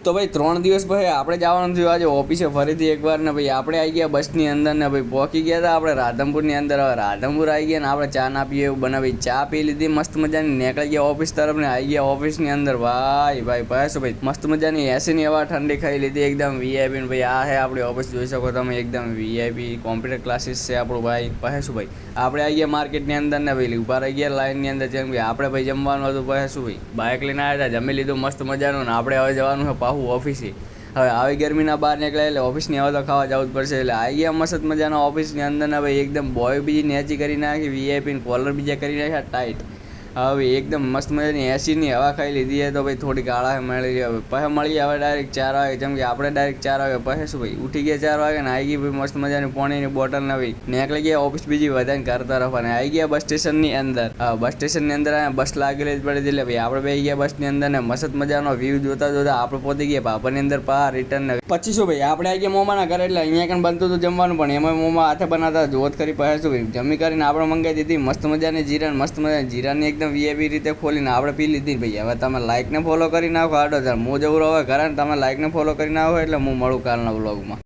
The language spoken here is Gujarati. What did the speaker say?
તો ભાઈ 3 દિવસ પછી આપણે જવાનું થયું આજે ઓફિસે ફરીથી એકવાર ને ભાઈ આપણે આવી ગયા બસની અંદર ને ભાઈ પહોંચી ગયા હતા આપણે રાધનપુરની અંદર. હવે રાધનપુર આવી ગયા ને આપણે ચા ના પીએ એવું બનાવી ચા પી લીધી મસ્ત મજાની, નીકળી ગયા ઓફિસ તરફ ને આવી ગયા ઓફિસની અંદર. ભાઈ ભાઈ ભાઈ ભાઈ મસ્ત મજાની એસીની હવા ઠંડી ખાઈ લીધી એકદમ વીઆઈપી. ભાઈ આ છે આપણી ઓફિસ, જોઈ શકો તમે એકદમ વીઆઈપી કોમ્પ્યુટર ક્લાસીસ છે આપણું. ભાઈ પહેશું ભાઈ આપણે આવી ગયા માર્કેટની અંદર ને ભાઈ ઊભા રહી ગયા લાઈનની અંદર. જેમ કે આપણે ભાઈ જમવાનું હતું પહેશું ભાઈ બાઇક લઈને આવ્યા હતા, જમી લીધું મસ્ત મજાનું ને આપણે હવે જવાનું છે ઓફિસે. હવે આવી ગરમીના બહાર નીકળે એટલે ઓફિસની હવે તો ખાવા જવું જ પડશે. એટલે આવી ગયા મસ્ત મજાના ઓફિસની અંદર ને ભાઈ એકદમ બોય બીજી નેચી કરી નાખી, વીઆઈપી કોલર બીજા કરી નાખ્યા ટાઈટ. હવે એકદમ મસ્ત મજાની એસીની હવા ખાઈ લીધી છે તો ભાઈ થોડી ગાળા મળી હવે પછી મળીએ હવે ડાયરેક્ટ 4 વાગે. જેમ કે આપણે ડાયરેક્ટ 4 વાગે પછી શું ભાઈ ઉઠી ગયા 4 વાગે ને આવી ગઈ ભાઈ મસ્ત મજાની પાણીની બોટલ ને ભાઈ નીકળી ગયા ઓફિસ બીજી વધારે ઘર તરફ અને આવી ગયા બસ સ્ટેશનની અંદર. બસ સ્ટેશનની અંદર બસ લાગેલી જ પડી એટલે ભાઈ આપણે બેસી ગયા બસની અંદર ને મસ્ત મજાનો વ્યૂ જોતા જોતા આપણે પહોંચી ગયા ભાભરની અંદર રિટર્ન. પછી શું ભાઈ આપણે આવી ગયા મોમાના ઘરે એટલે અહીંયા કંઈ બનતું હતું જમવાનું પણ એમાં મોમા હાથે બનાવતા જોત કરી પછી શું ભાઈ જમી કરીને આપણે મંગાવી દીધી મસ્ત મજાની જીરા, મસ્ત મજાની જીરાની એકદમ વીઆઈપી રીતે ખોલીને આપણે પી લીધી. ભાઈ હવે તમે લાઈકને ફોલો કરી નાખો આડો હું જવું હવે ઘરે, તમે લાઈકને ફોલો કરી નાખો એટલે હું મળું કાલના વ્લોગમાં.